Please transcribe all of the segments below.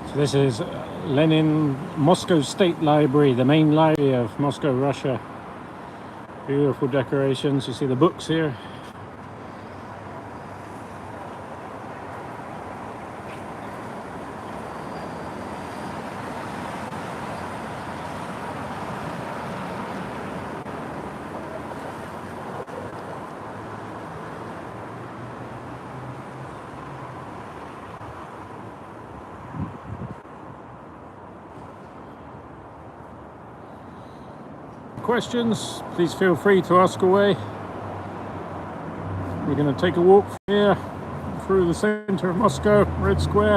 So this is Lenin Moscow State Library, the main library of Moscow, Russia. Beautiful decorations. You see the books here. Questions, please feel free to ask away. We're going to take a walk from here through the center of Moscow, Red Square,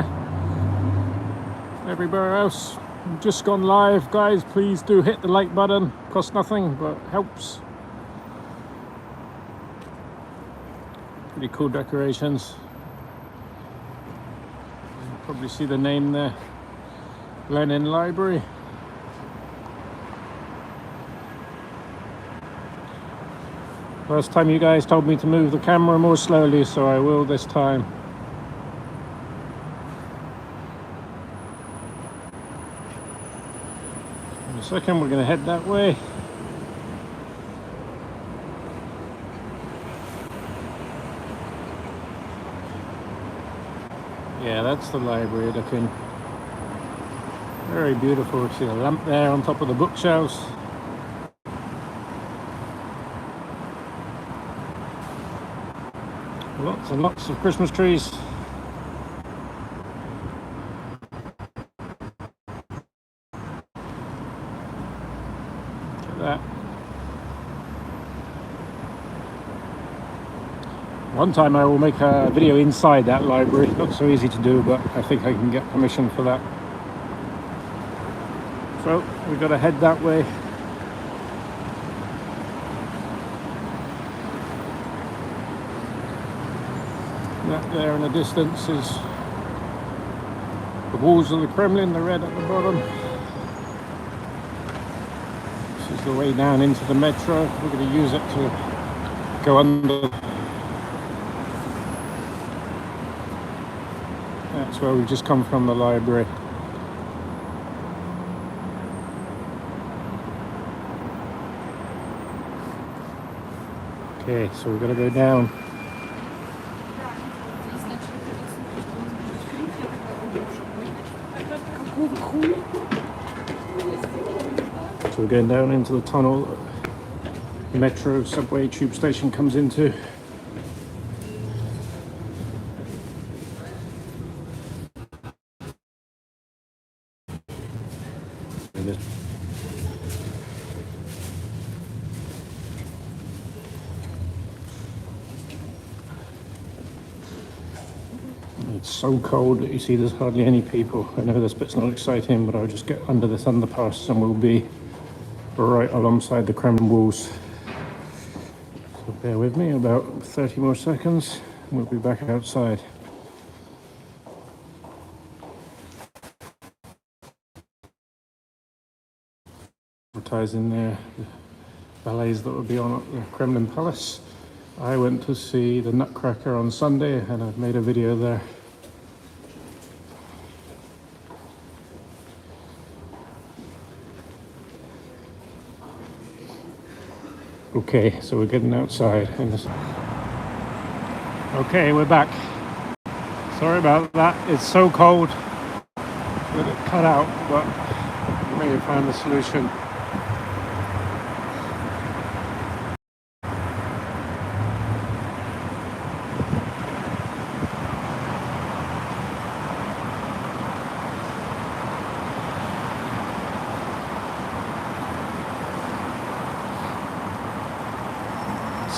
everywhere else. We've just gone live, guys. Please do hit the like button. Costs nothing, but helps. Pretty cool decorations. You can probably see the name there, Lenin Library. Last time you guys told me to move the camera more slowly, so I will this time. In a second, we're going to head that way. Yeah, that's the library looking very beautiful. See the lamp there on top of the bookshelves. Lots and lots of Christmas trees. Look at that. One time I will make a video inside that library. Not so easy to do, but I think I can get permission for that. So we've got to head that way. That there in the distance is the walls of the Kremlin, the red at the bottom. This is the way down into the metro. We're going to use it to go under. That's where we've just come from, the library. Okay, so we're going to go down. So we're going down into the tunnel the metro, subway, tube station comes into. It's so cold that you see there's hardly any people. I know this bit's not exciting, but I'll just get under this underpass and we'll be right alongside the Kremlin walls. So bear with me, about 30 more seconds, and we'll be back outside. Advertising there, the ballets that will be on at the Kremlin Palace. I went to see the Nutcracker on Sunday and I've made a video there. Okay, so we're getting outside. Okay, we're back. Sorry about that. It's so cold that it cut out, but we may have found the solution.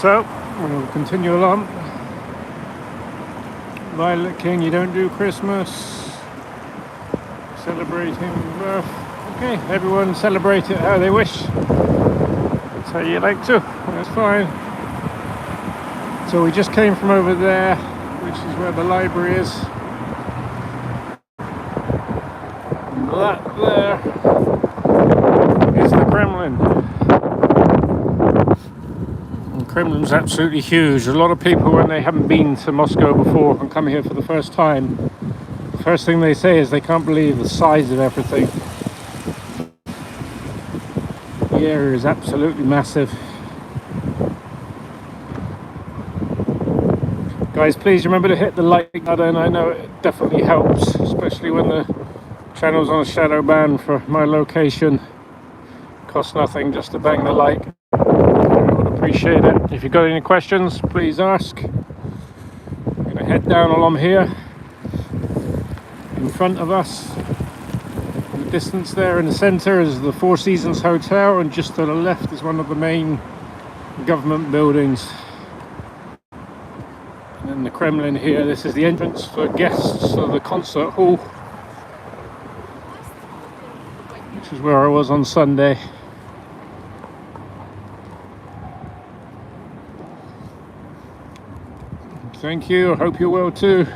So, we'll continue along. Violet King, you don't do Christmas. Celebrating birth. Okay, everyone celebrate it how they wish. That's how you like to. That's fine. So we just came from over there, which is where the library is. And that there is the Kremlin. Kremlin's absolutely huge. A lot of people, when they haven't been to Moscow before and come here for the first time, First thing they say is they can't believe the size of everything. The area is absolutely massive. Guys, please remember to hit the like button. I know it definitely helps, especially when the channel's on a shadow ban for my location. Costs nothing just to bang the like. I would appreciate it. If you've got any questions, please ask. I'm going to head down along here. In front of us, in the distance there in the centre, is the Four Seasons Hotel, and just to the left is one of the main government buildings. And then the Kremlin here. This is the entrance for guests of the concert hall, which is where I was on Sunday. Thank you, I hope you're well too.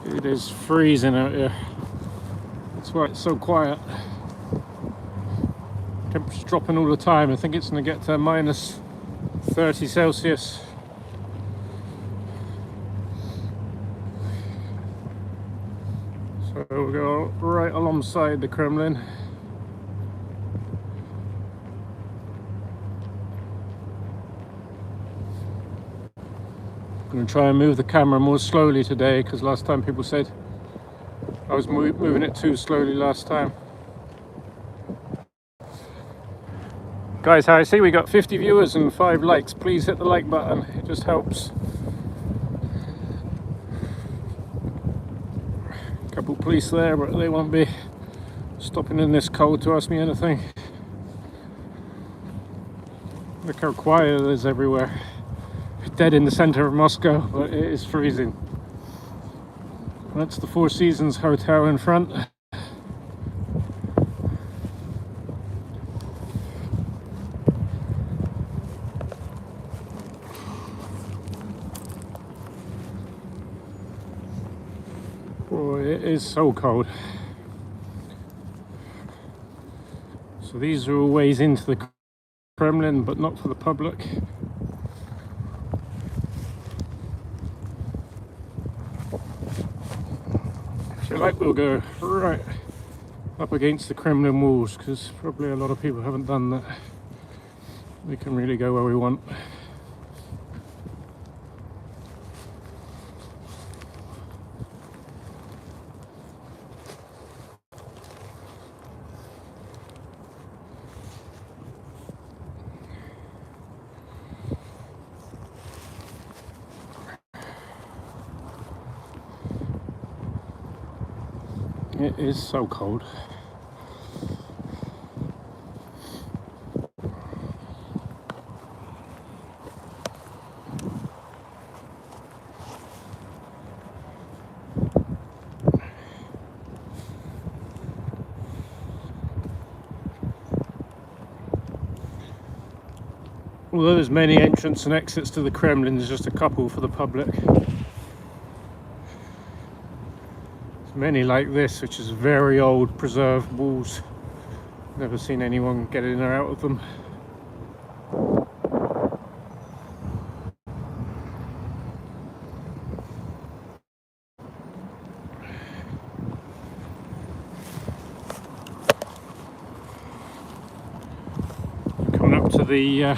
It is freezing out here. That's why it's so quiet. Temperature's dropping all the time. I think it's going to get to minus 30 Celsius. So we'll go right alongside the Kremlin. I'm going to try and move the camera more slowly today, because last time people said I was moving it too slowly last time. Guys, how I see we got 50 viewers and 5 likes. Please hit the like button, it just helps. A couple of police there, but they won't be stopping in this cold to ask me anything. Look how quiet it is everywhere. Dead in the center of Moscow, but it is freezing. That's the Four Seasons Hotel in front. Boy, it is so cold. So these are all ways into the Kremlin, but not for the public. If you like, we'll go right up against the Kremlin walls, because probably a lot of people haven't done that. We can really go where we want. It is so cold. Although there's many entrances and exits to the Kremlin, there's just a couple for the public. Many like this, which is very old preserved walls. Never seen anyone get in or out of them. Coming up to the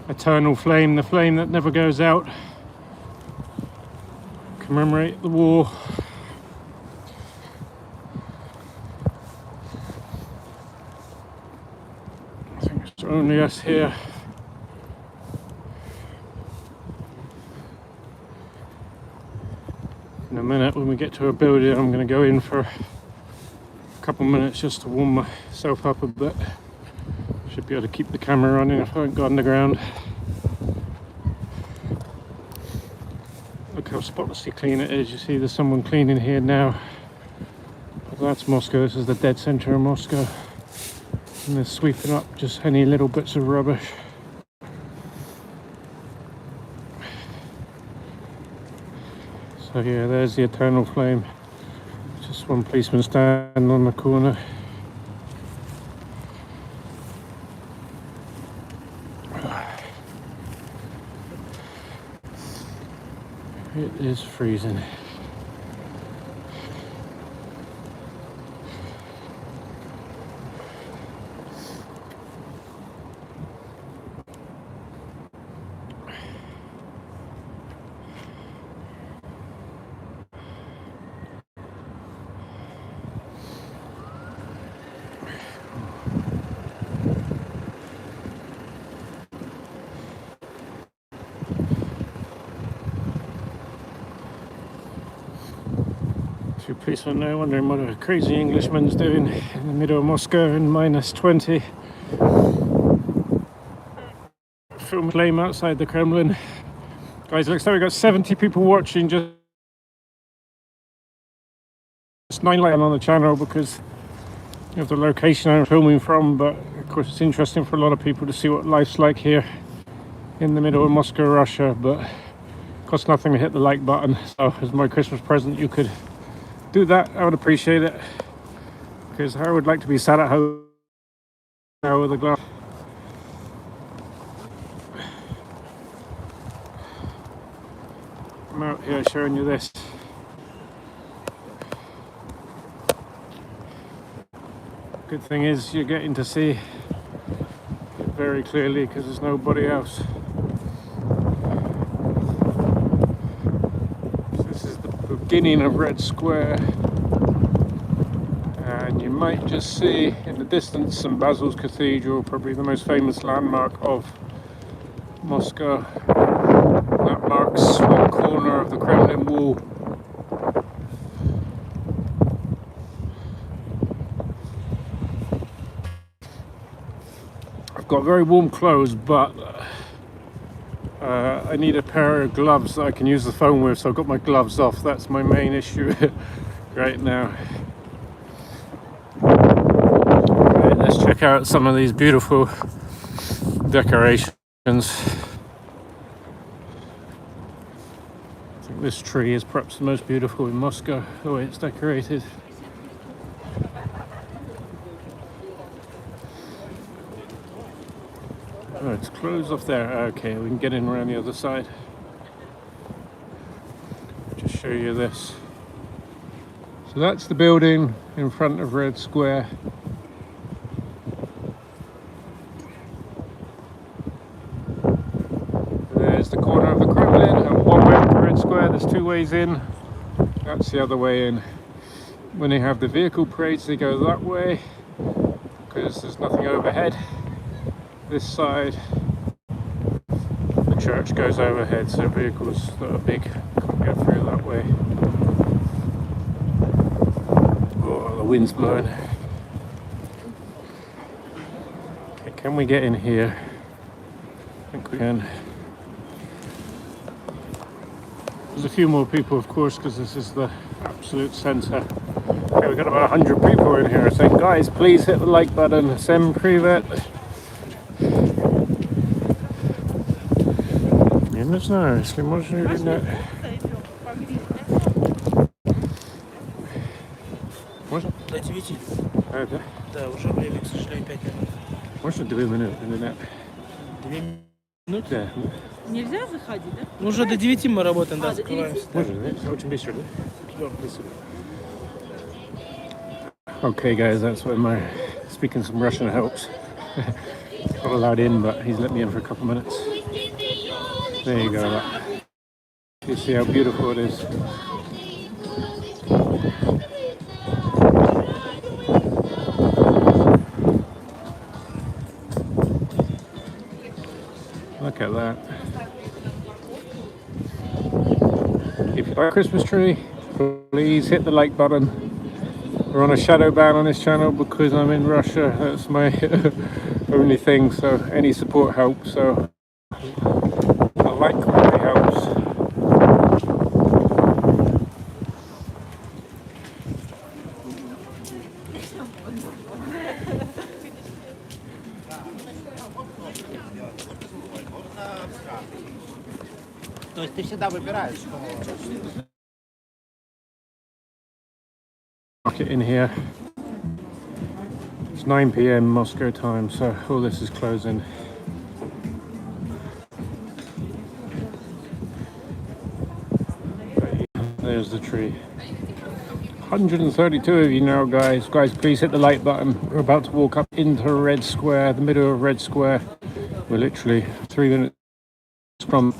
eternal flame, the flame that never goes out. Commemorate the war. Only us here. In a minute, when we get to a building, I'm going to go in for a couple minutes just to warm myself up a bit. Should be able to keep the camera running if I don't go underground. Look how spotlessly clean it is. You see there's someone cleaning here now. But that's Moscow. This is the dead center of Moscow. And they're sweeping up just any little bits of rubbish. So yeah, there's the eternal flame. Just one policeman standing on the corner. It is freezing. Too peaceful now, wondering what a crazy Englishman's doing in the middle of Moscow in -20. Film flame outside the Kremlin. Guys, looks like we've got 70 people watching, just 9 light on the channel because of the location I'm filming from, but of course it's interesting for a lot of people to see what life's like here in the middle of Moscow, Russia, but it costs nothing to hit the like button, so as my Christmas present you could do that. I would appreciate it, because I would like to be sat at home now with a glass. I'm out here showing you this. Good thing is you're getting to see it very clearly because there's nobody else. So this is the beginning of Red Square, and you might just see in the distance St. Basil's Cathedral, probably the most famous landmark of Moscow. That marks one corner of the Kremlin wall. I've got very warm clothes, but I need a pair of gloves that I can use the phone with, so I've got my gloves off. That's my main issue right now. Right, let's check out some of these beautiful decorations. I think this tree is perhaps the most beautiful in Moscow, the way it's decorated. Oh, it's closed off there. Okay, we can get in around the other side. Just show you this. So that's the building in front of Red Square. There's the corner of the Kremlin, and one way to Red Square. There's 2 ways in. That's the other way in. When they have the vehicle parades, they go that way because there's nothing overhead. This side, the church goes overhead, so vehicles that are big can't get through that way. Oh, the wind's blowing. Okay, can we get in here? I think we can. There's a few more people, of course, because this is the absolute centre. Okay, we've got about 100 people in here, I think. Guys, please hit the like button. Sem privet. Я не знаю, если можно или нет. Можно? До 9. А, да? Да, уже время, к сожалению, 5 минут. Можно 2 минуты или нет? 2 минуты? Да. Нельзя заходить, да? Ну, уже до 9 мы работаем, да, закрываемся. Можно, да? Очень быстро, да? Okay, guys, that's when my speaking some Russian helps. Not allowed in, but he's let me in for a couple of minutes. There you go. You see how beautiful it is. Look at that. If you like Christmas tree, please hit the like button. We're on a shadow ban on this channel because I'm in Russia. That's my only thing, so any support helps. So a like really helps. То есть ты всегда выбираешь. Market in here. It's 9 p.m. Moscow time, so all this is closing. there's the tree. 132 of you now, guys. Guys, please hit the like button. We're about to walk up into Red Square, the middle of Red Square. We're literally 3 minutes from...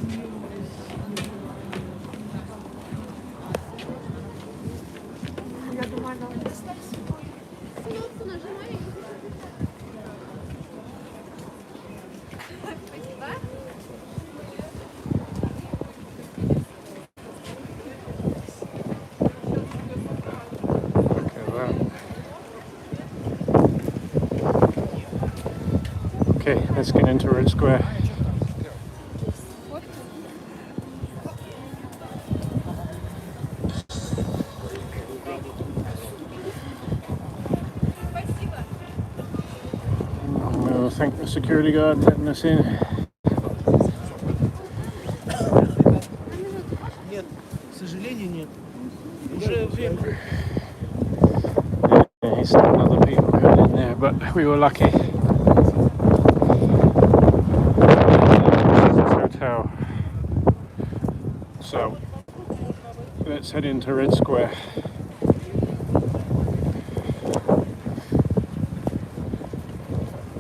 Okay, let's get into Red Square. I'll thank the security guard letting us in. Нет, к сожалению, нет. Уже время. Yeah, he's still other people going in there, but we were lucky. Hotel. So let's head into Red Square.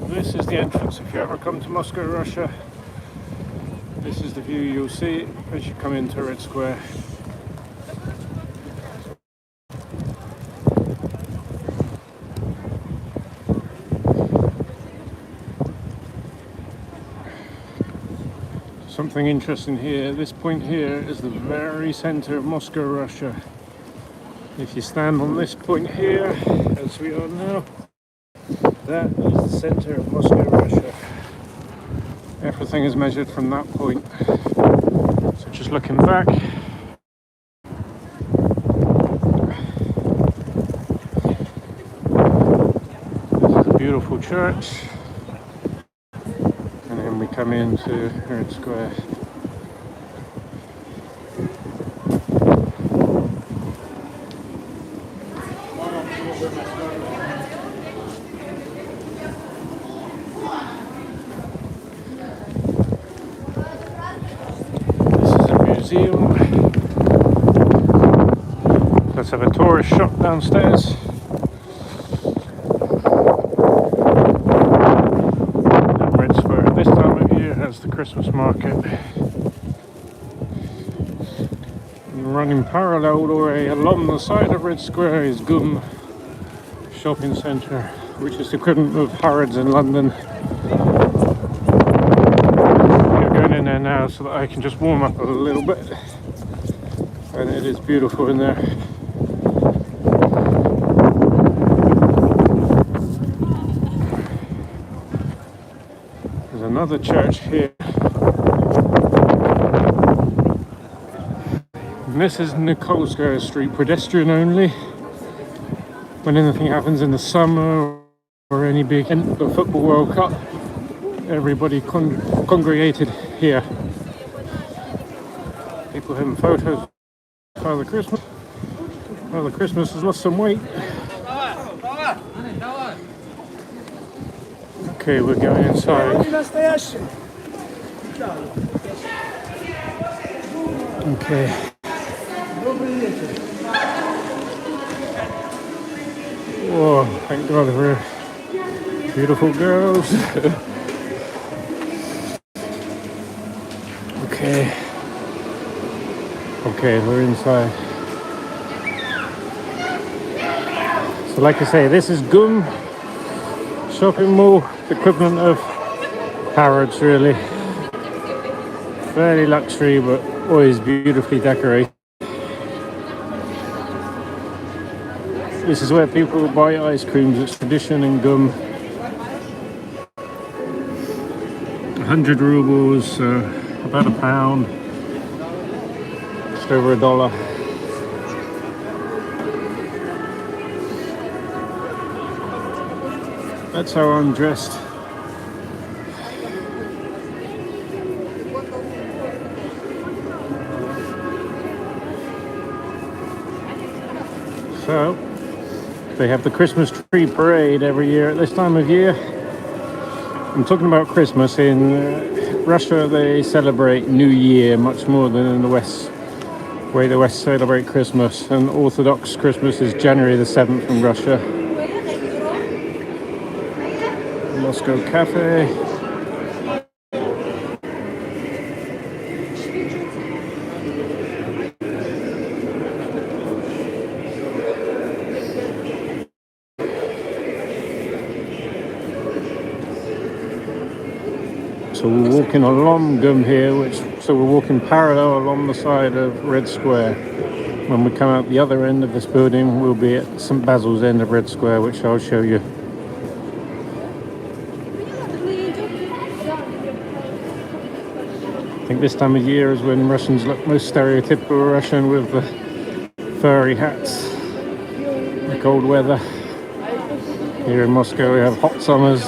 This is the entrance if you ever come to Moscow, Russia. This is the view you'll see as you come into Red Square. Something interesting here, this point here is the very center of Moscow, Russia. If you stand on this point here, as we are now, that is the center of Moscow, Russia. Everything is measured from that point. So just looking back, this is a beautiful church. And then we come into Red Square. This is a museum. Let's have a tourist shop downstairs. Has the Christmas market. And running parallel all the way along the side of Red Square is GUM shopping centre, which is the equivalent of Harrods in London. We're going in there now so that I can just warm up a little bit, and it is beautiful in there. Another church here. And this is Nikolskaya Street, pedestrian only. When anything happens in the summer or any big event, the Football World Cup, everybody congregated here. People having photos. Father Christmas. Father Christmas has lost some weight. Okay, we're going inside. Okay. Oh, thank God for beautiful girls. Okay. Okay, we're inside. So like I say, this is GUM shopping mall, the equivalent of Harrods really. Fairly luxury but always beautifully decorated. This is where people buy ice creams. It's tradition in GUM. 100 rubles, about £1, just over $1. That's how I'm dressed. So, they have the Christmas tree parade every year at this time of year. I'm talking about Christmas. In Russia, they celebrate New Year much more than in the West. way the West celebrate Christmas, and Orthodox Christmas is January the 7th in Russia. Moscow Cafe. So we're walking along Gum here, so we're walking parallel along the side of Red Square. When we come out the other end of this building, we'll be at St. Basil's end of Red Square, which I'll show you. I think this time of year is when Russians look most stereotypical Russian, with the furry hats, the cold weather. Here in Moscow we have hot summers,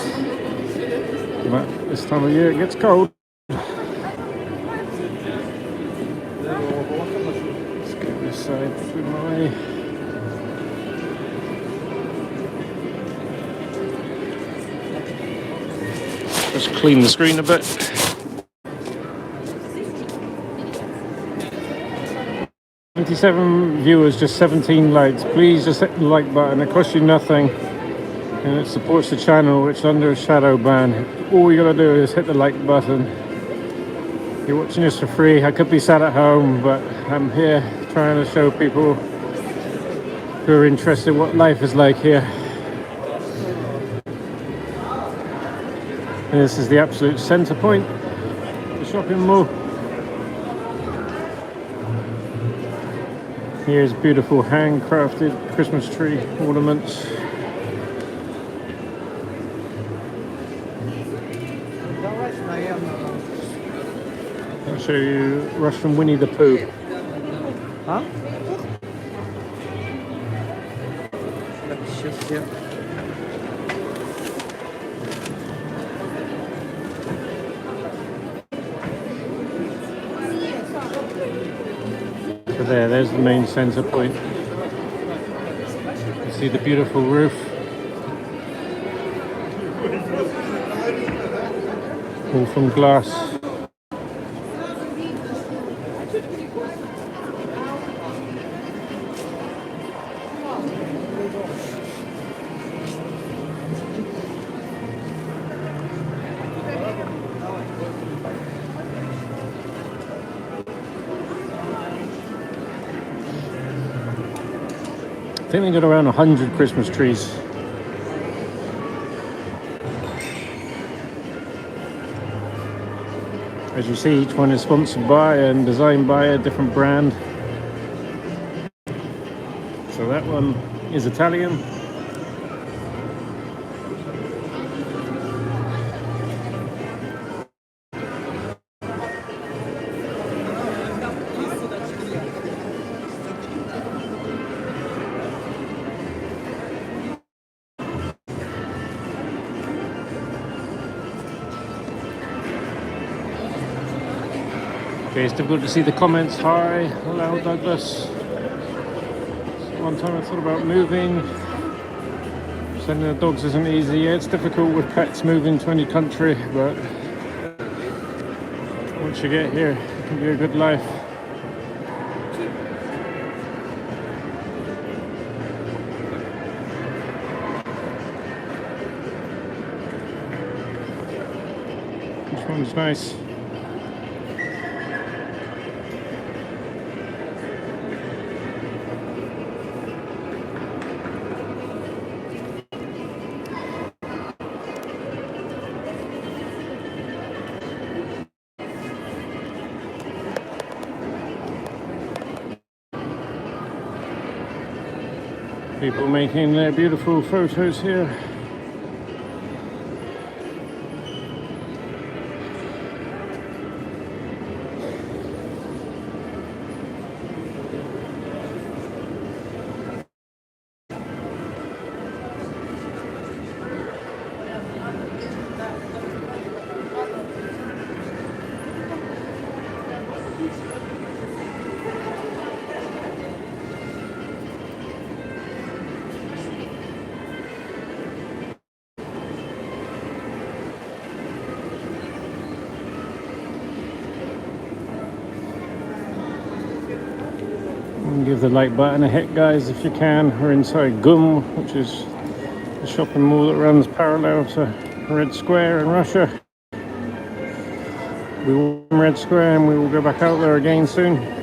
but this time of year it gets cold. Let's go this side through my... Let's clean the screen a bit. "27 viewers, just 17 likes. Please just hit the like button. It costs you nothing, and it supports the channel, which is under a shadow ban. All you gotta do is hit the like button. You're watching this for free. I could be sat at home, but I'm here trying to show people who are interested what life is like here. And this is the absolute center point, the shopping mall. Here's beautiful handcrafted Christmas tree ornaments. I'll show you Russian Winnie the Pooh. А? So there's the main center point. You see the beautiful roof. All from glass. I think they got around 100 Christmas trees. As you see, each one is sponsored by and designed by a different brand. So that one is Italian. Okay, it's difficult to see the comments. Hi, hello Douglas. One time I thought about moving. Sending the dogs isn't easy. Yeah, it's difficult with pets moving to any country, but once you get here, it can be a good life. This one's nice. People making their beautiful photos here. Give the like button a hit, guys, if you can. We're inside GUM, which is the shopping mall that runs parallel to Red Square in Russia. We will in Red Square and we will go back out there again soon.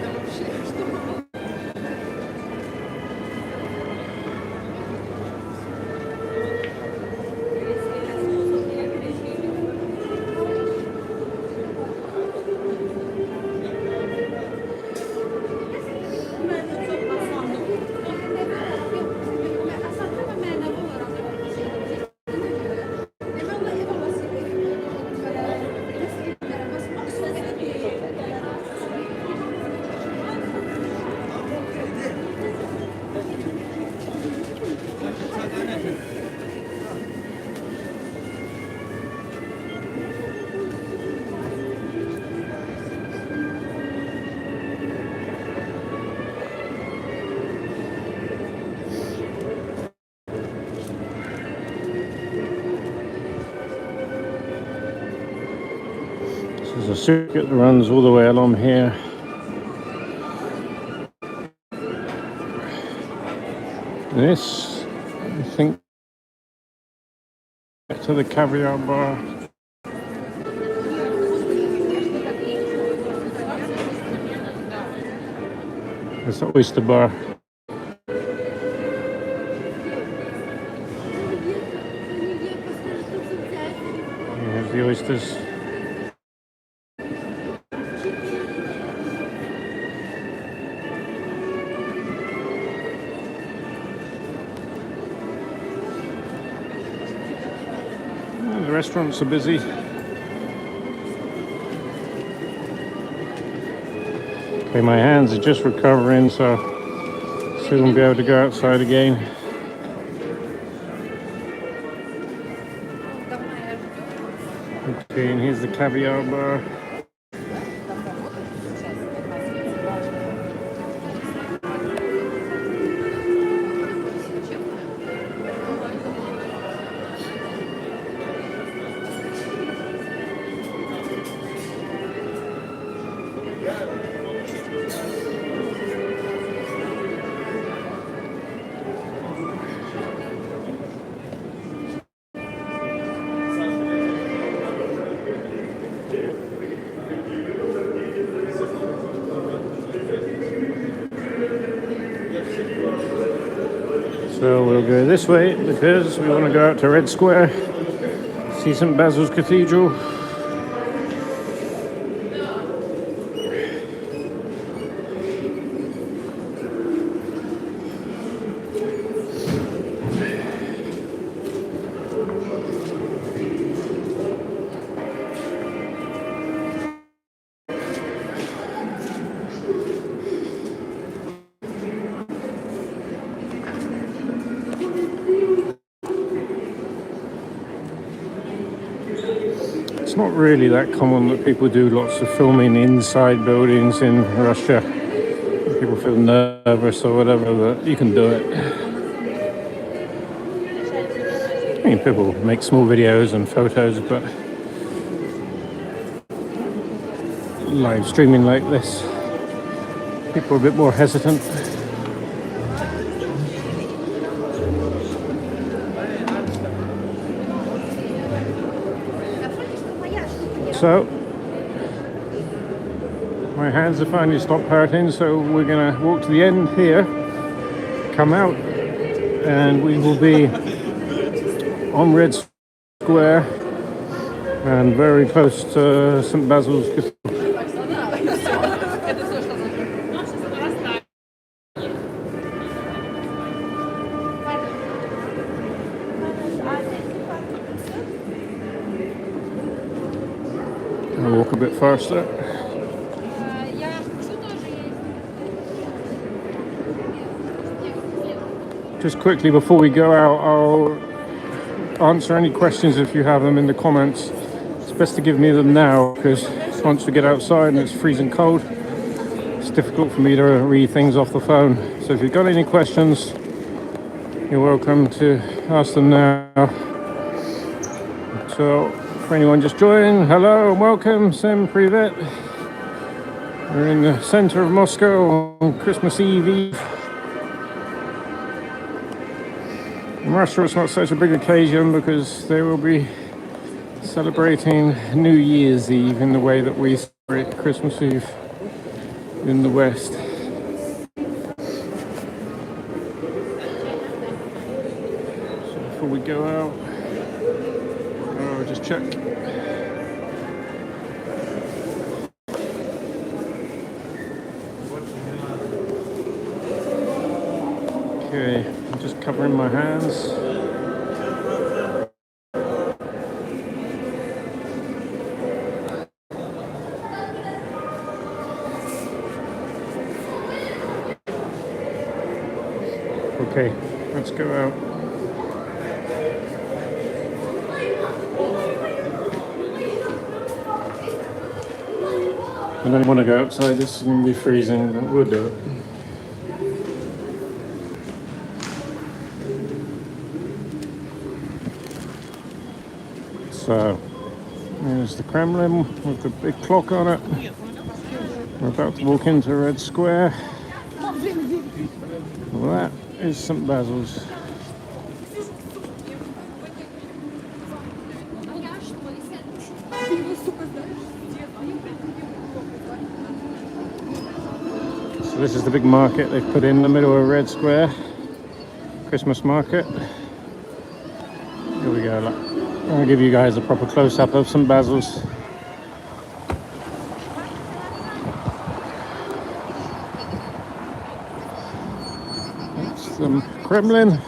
There's a circuit that runs all the way along here. This, I think, back to the caviar bar. It's the oyster bar. Here's the oysters. The restaurants are busy. Okay, my hands are just recovering, so soon we'll be able to go outside again. Okay, and here's the caviar bar. So we'll go this way because we want to go out to Red Square, see St. Basil's Cathedral. It's not really that common that people do lots of filming inside buildings in Russia. People feel nervous or whatever, but you can do it. I mean, people make small videos and photos, but live streaming like this, people are a bit more hesitant. So, my hands have finally stopped hurting, so we're going to walk to the end here, come out, and we will be on Red Square and very close to St. Basil's Cathedral. I'll walk a bit faster. Just quickly before we go out, I'll answer any questions if you have them in the comments. It's best to give me them now because once we get outside and it's freezing cold, it's difficult for me to read things off the phone. So if you've got any questions, you're welcome to ask them now. So for anyone just joining, hello and welcome, Sim Privet. We're in the center of Moscow on Christmas Eve. In Russia it's not such a big occasion because they will be celebrating New Year's Eve in the way that we celebrate Christmas Eve in the West. So before we go out, I'll just check. Okay, I'm just covering my hands. Okay, let's go out. I don't want to go outside, this is going to be freezing, but we'll do it. So, there's the Kremlin with the big clock on it. We're about to walk into Red Square. Well, that is St. Basil's. So this is the big market they've put in the middle of Red Square. Christmas market. Here we go, look. I'm going to give you guys a proper close-up of St. Basil's. That's the Kremlin.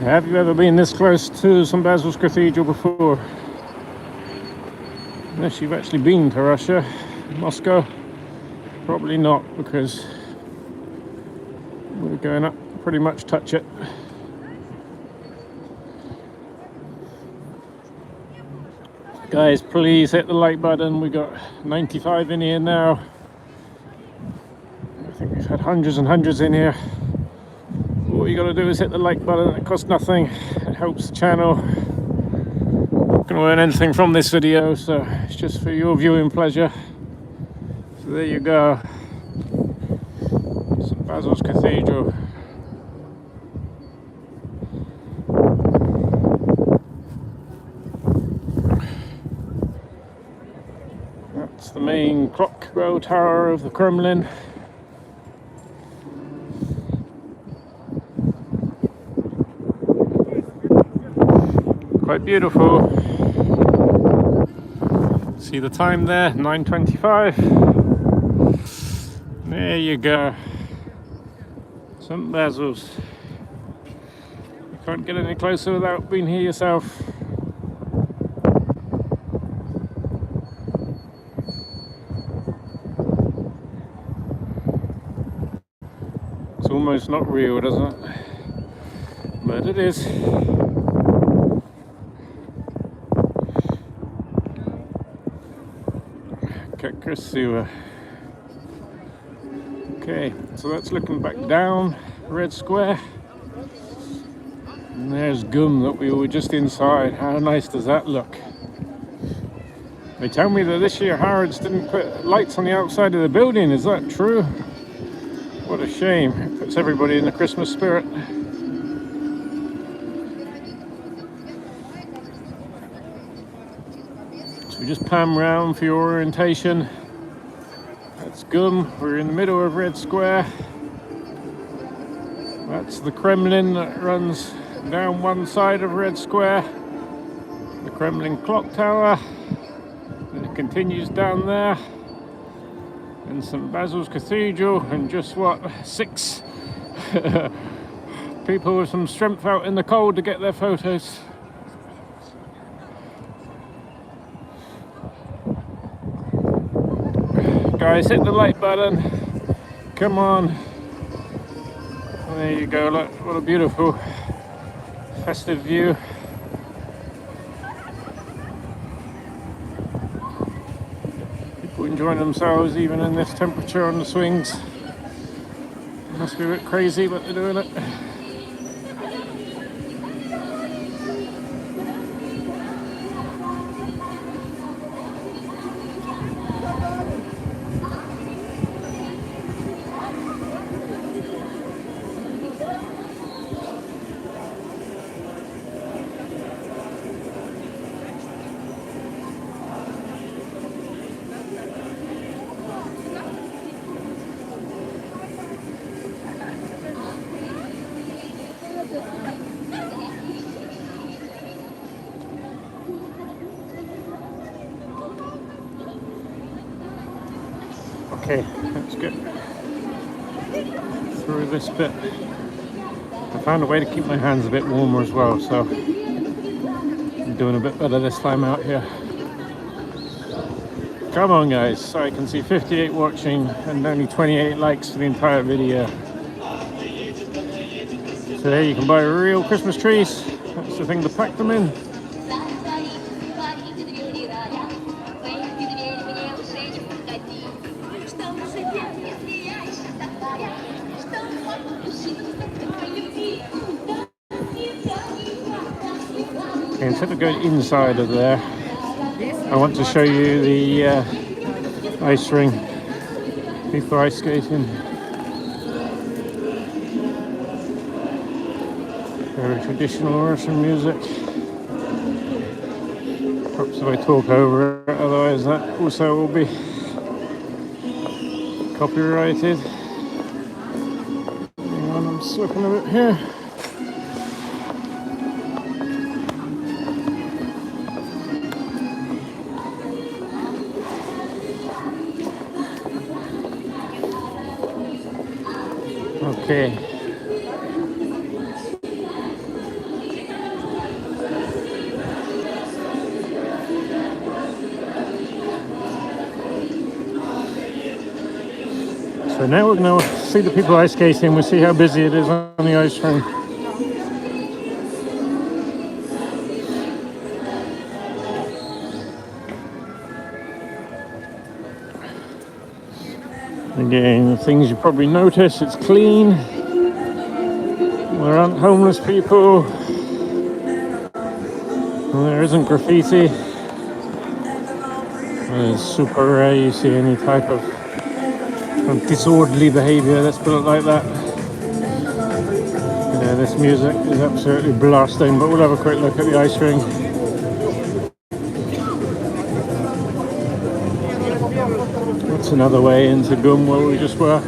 Have you ever been this close to St. Basil's Cathedral before? Unless you've actually been to Russia, Moscow, probably not, because we're going up to pretty much touch it. Guys, please hit the like button. We got 95 in here now. I think we've had hundreds and hundreds in here. All you got to do is hit the like button. It costs nothing. It helps the channel. Not going to earn anything from this video, so it's just for your viewing pleasure. So there you go. St. Basil's Cathedral. That's the main clock bell tower of the Kremlin. Quite beautiful. See the time there, 9:25. There you go. St. Basil's. You can't get any closer without being here yourself. It's almost not real, doesn't it? But it is. Красиво. Okay, so that's looking back down Red Square. And there's Gum that we were just inside. How nice does that look? They tell me that this year Harrods didn't put lights on the outside of the building. Is that true? What a shame. It puts everybody in the Christmas spirit. So we just pan round for your orientation. That's Gum. We're in the middle of Red Square. That's the Kremlin that runs down one side of Red Square. The Kremlin clock tower. And it continues down there. And St. Basil's Cathedral. And just what, 6 people with some strength out in the cold to get their photos. Guys, hit the like button. Come on. There you go, look, what a beautiful festive view. People enjoying themselves even in this temperature on the swings. Must be a bit crazy, but they're doing it. Okay, let's get through this bit. I found a way to keep my hands a bit warmer as well, so I'm doing a bit better this time out here. Come on guys, so I can see 58 watching and only 28 likes for the entire video. So there you can buy real Christmas trees. That's the thing to pack them in. Instead of going inside of there, I want to show you the ice ring. People ice skating. Very traditional Russian music. Perhaps if I talk over it, otherwise that also will be copyrighted. Hang on, I'm slipping a bit here. Okay. So now we're going to see the people ice skating. We'll see how busy it is on the ice rink. Again, the things you probably notice, it's clean. There aren't homeless people. There isn't graffiti. It's super rare you see any type of disorderly behaviour, let's put it like that. Yeah, this music is absolutely blasting, but we'll have a quick look at the ice rink. That's another way into Gum where we just were.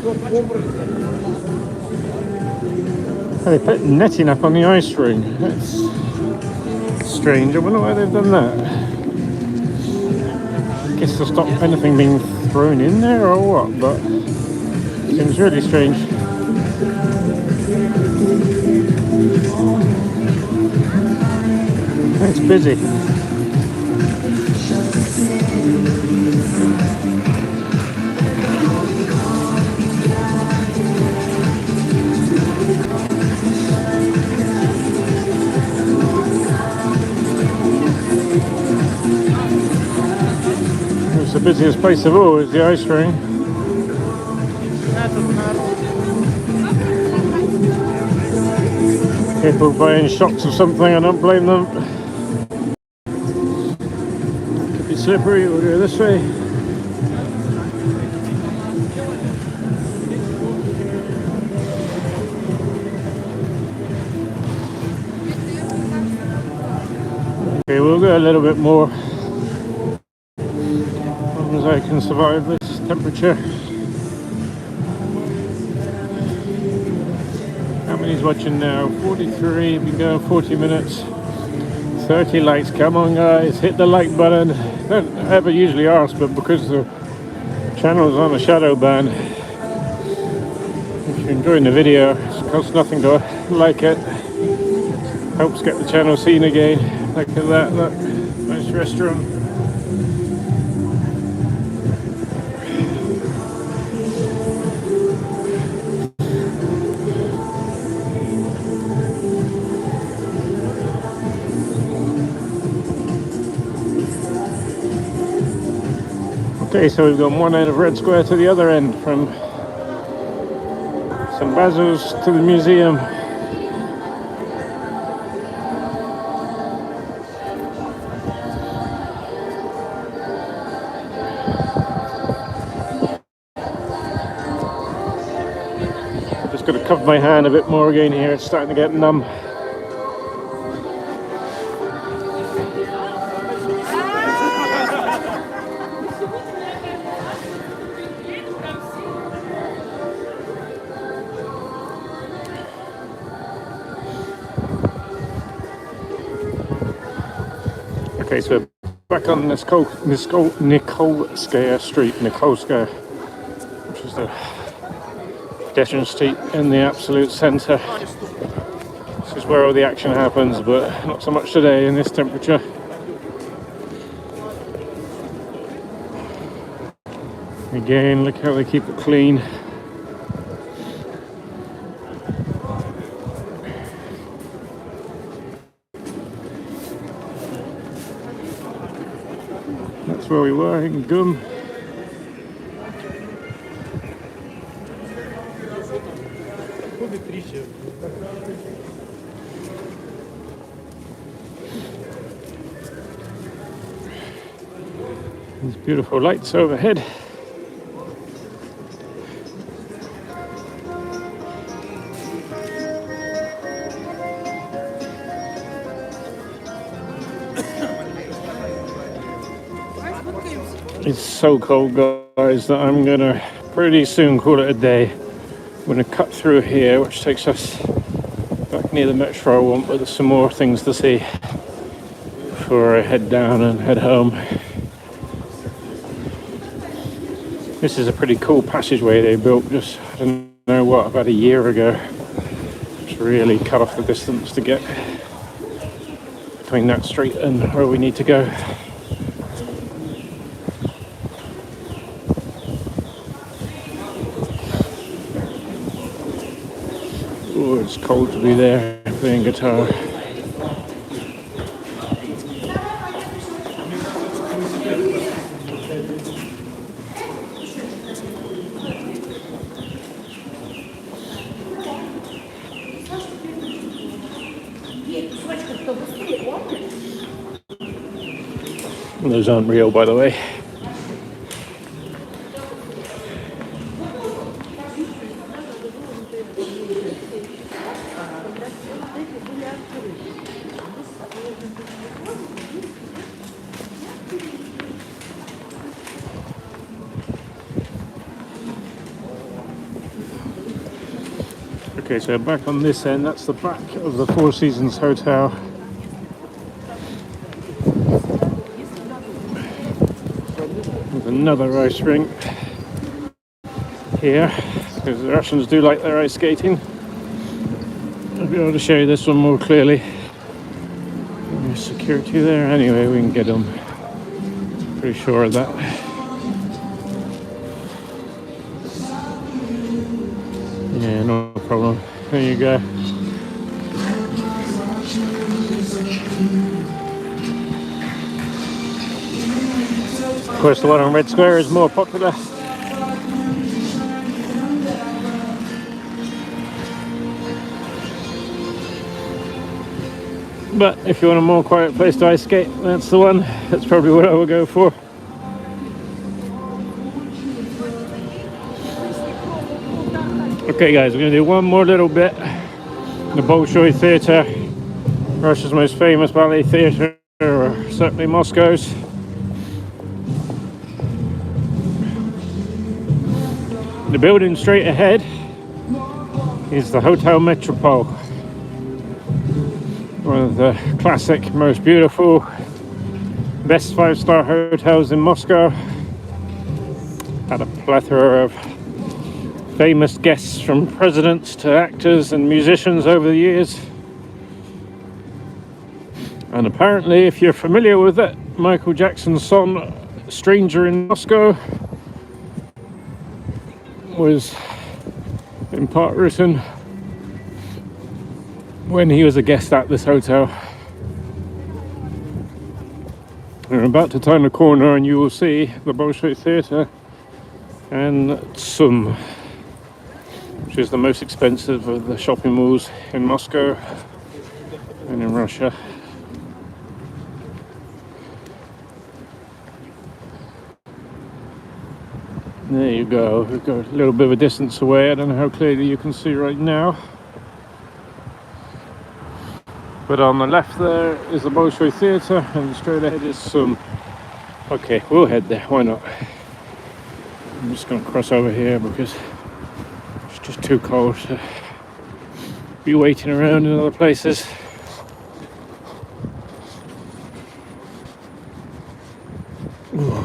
They put netting up on the ice rink. That's strange. I wonder why they've done that. I guess to stop anything being thrown in there or what, but it seems really strange. It's busy. It's the busiest place of all, is the ice rink. People buying shots of something, I don't blame them. Could be slippery, we'll go this way. Okay, we'll go a little bit more. As long as I can survive this temperature. How many's watching now? 43, we've been going 40 minutes. 30 likes, come on guys, hit the like button. Don't ever usually ask, but because the channel's on a shadow ban, if you're enjoying the video, it costs nothing to like it. Helps get the channel seen again. Look at that, look, nice restaurant. Okay, so we've gone one end of Red Square to the other end from Some Basils to the museum. Just got to cover my hand a bit more again here, it's starting to get numb. Okay, so back on Nikolskaya Street, Nikolskaya, which is the pedestrian street in the absolute centre. This is where all the action happens, but not so much today in this temperature. Again, look how they keep it clean. That's where we were in Gum. These beautiful lights overhead. It's so cold, guys, that I'm gonna pretty soon call it a day. I'm gonna cut through here, which takes us back near the metro. I want, but there's some more things to see before I head down and head home. This is a pretty cool passageway they built just, I don't know what, about a year ago. It's really cut off the distance to get between that street and where we need to go. Oh, it's cold to be there playing guitar. Those aren't real, by the way. Okay, so back on this end, that's the back of the Four Seasons Hotel. There's another ice rink here, because the Russians do like their ice skating. I'll be able to show you this one more clearly. There's security there. Anyway, we can get them. Pretty sure of that. Yeah, no problem. There you go. Of course, the one on Red Square is more popular. But if you want a more quiet place to ice skate, that's the one. That's probably what I will go for. Okay guys, we're going to do one more little bit. The Bolshoi Theater, Russia's most famous ballet theater, or certainly Moscow's. The building straight ahead is the Hotel Metropole, one of the classic, most beautiful, best five-star hotels in Moscow. Had a plethora of famous guests from presidents to actors and musicians over the years. And apparently, if you're familiar with it, Michael Jackson's song Stranger in Moscow was in part written when he was a guest at this hotel. We're about to turn the corner and you will see the Bolshoi Theater and some which is the most expensive of the shopping malls in Moscow and in Russia. There you go. We've got a little bit of a distance away. I don't know how clearly you can see right now. But on the left there is the Bolshoi Theater, and straight ahead is some... Okay, we'll head there. Why not? I'm just going to cross over here because it's just too cold to be waiting around in other places. Ooh.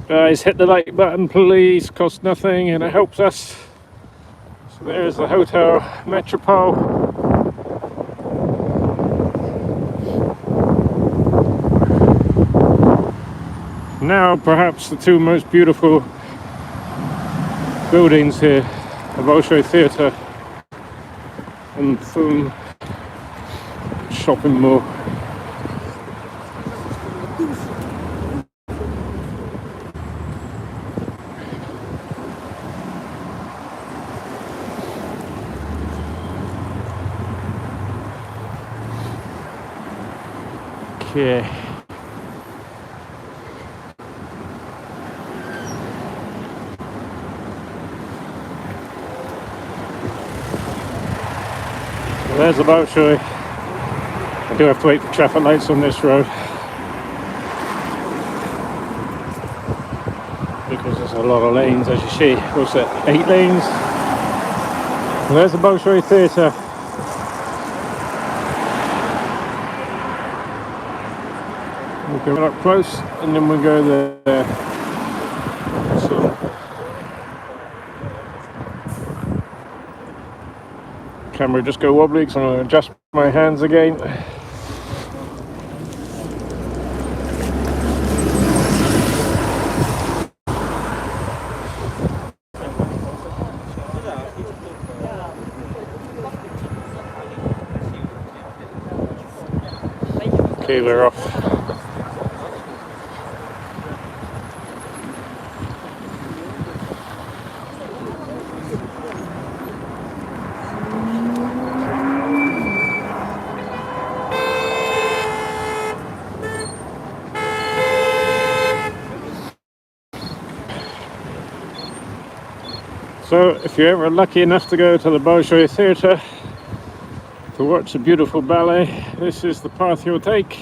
Guys, hit the like button please, costs nothing and it helps us. So there's the Hotel Metropole. Now perhaps the two most beautiful buildings here, the Bolshoi Theater and some shopping mall. Okay. There's the Bolshoi. I do have to wait for traffic lights on this road because there's a lot of lanes, as you see. What's that? 8 lanes. And there's the Bolshoi Theater. We'll go up close and then we'll go there. So, camera just go wobbly, so I'm going to adjust my hands again. Okay, we're off. So, if you're ever lucky enough to go to the Bolshoi Theater to watch a beautiful ballet, this is the path you'll take.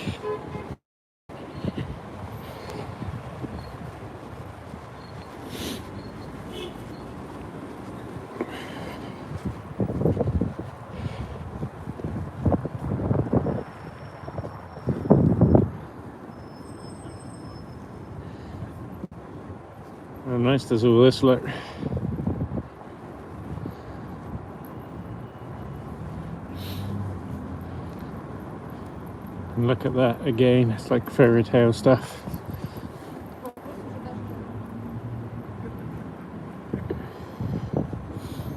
How nice does all this look? And look at that again, it's like fairy tale stuff.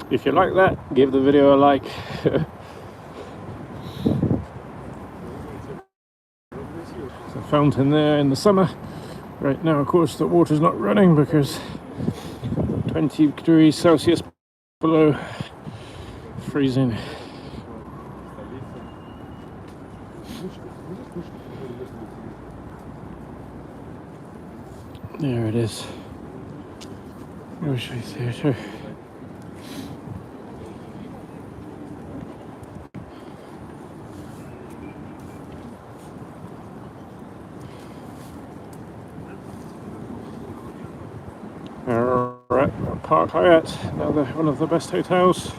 If you like that, give the video a like. There's a fountain there in the summer. Right now, of course, the water's not running because 20 degrees Celsius below freezing. There it is. Bolshoi Theater. Alright, Park Hyatt, another one of the best hotels.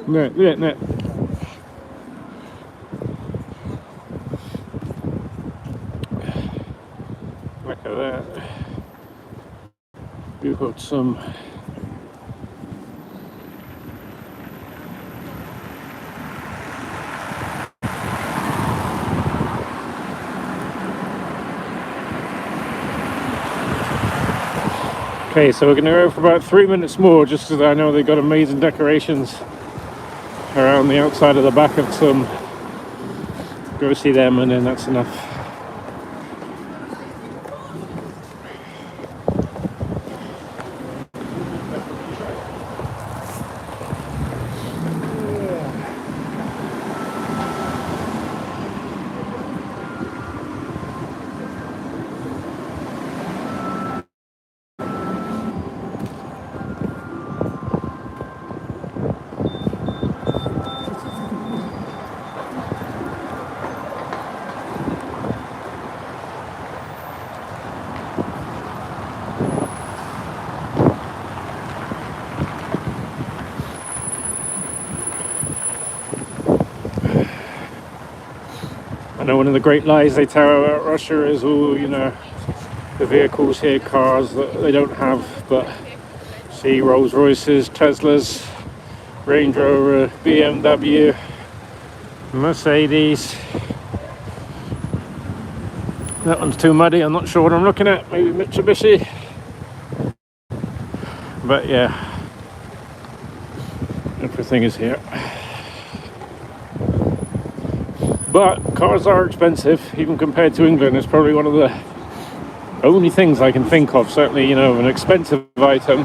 No. Look at that. You've got some Okay, so we're going to go for about 3 minutes more, just because I know they've got amazing decorations around the outside of the back of some. Go see them, and then that's enough. I know one of the great lies they tell about Russia is, oh, you know, the vehicles here, cars that they don't have, but see Rolls Royces, Teslas, Range Rover, BMW, Mercedes. That one's too muddy, I'm not sure what I'm looking at, maybe Mitsubishi. But yeah, everything is here. But cars are expensive, even compared to England. It's probably one of the only things I can think of, certainly, you know, an expensive item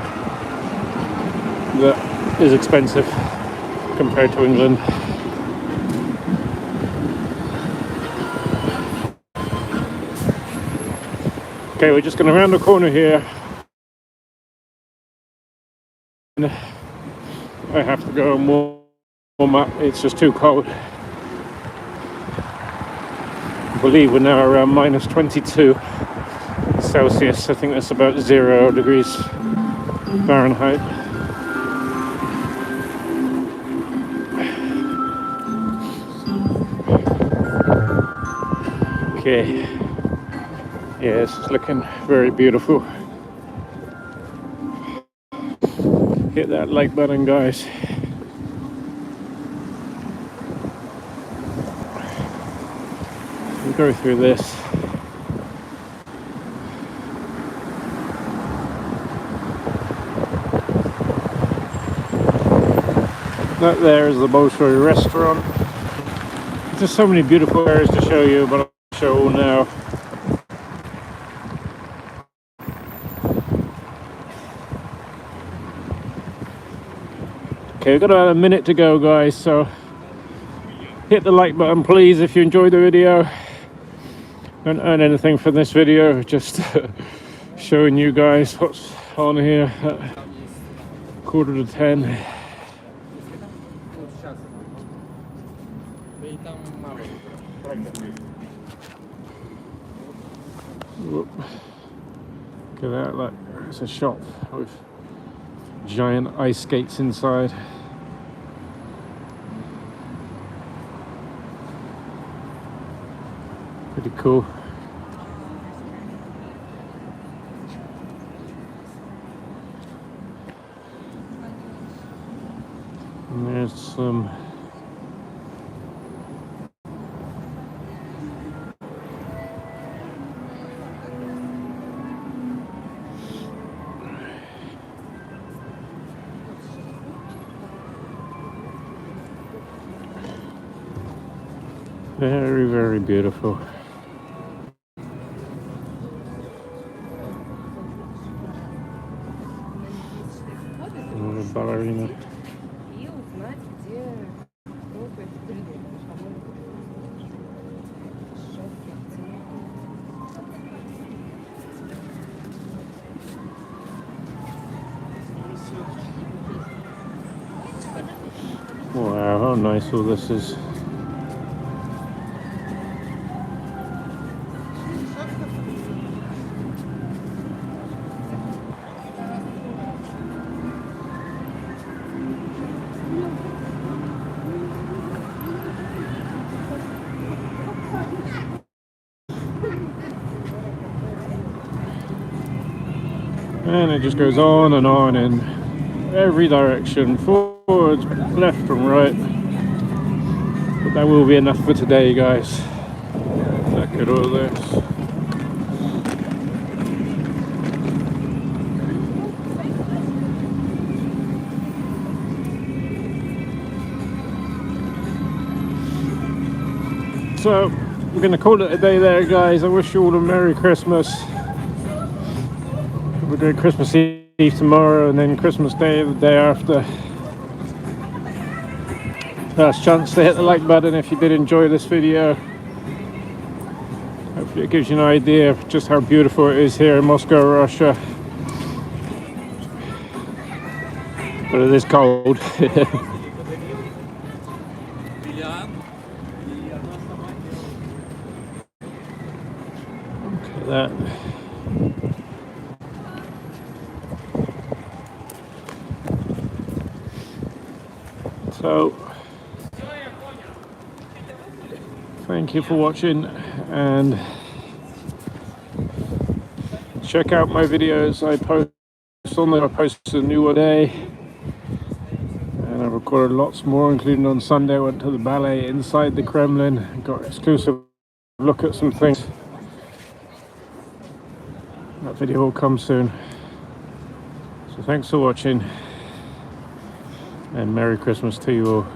that is expensive compared to England. Okay, we're just going to round the corner here. I have to go and warm up, it's just too cold. I believe we're now around minus 22 Celsius. I think that's about 0 degrees Fahrenheit. Okay, yeah, this is looking very beautiful. Hit that like button, guys. We'll go through this. That there is the Bolshoi restaurant. There's so many beautiful areas to show you, but I'll show all now. Okay, we've got about a minute to go, guys, so hit the like button, please, if you enjoyed the video. Don't earn anything from this video, just showing you guys what's on here at 9:45. Whoop. Look at that, look, it's a shop with giant ice skates inside. Pretty cool. And there's some very, very beautiful. Ballerina. Wow, how nice all this is. And it just goes on in every direction, forwards, left and right. But that will be enough for today, guys. Look at all this. So we're going to call it a day there, guys. I wish you all a Merry Christmas. We're doing Christmas Eve tomorrow and then Christmas Day the day after. Last chance to hit the like button if you did enjoy this video. Hopefully it gives you an idea of just how beautiful it is here in Moscow, Russia. But it is cold. Look at that. So, thank you for watching, and check out my videos. I post a new one a day, and I recorded lots more, including on Sunday I went to the ballet inside the Kremlin, got exclusive look at some things. That video will come soon. So thanks for watching, and Merry Christmas to you all.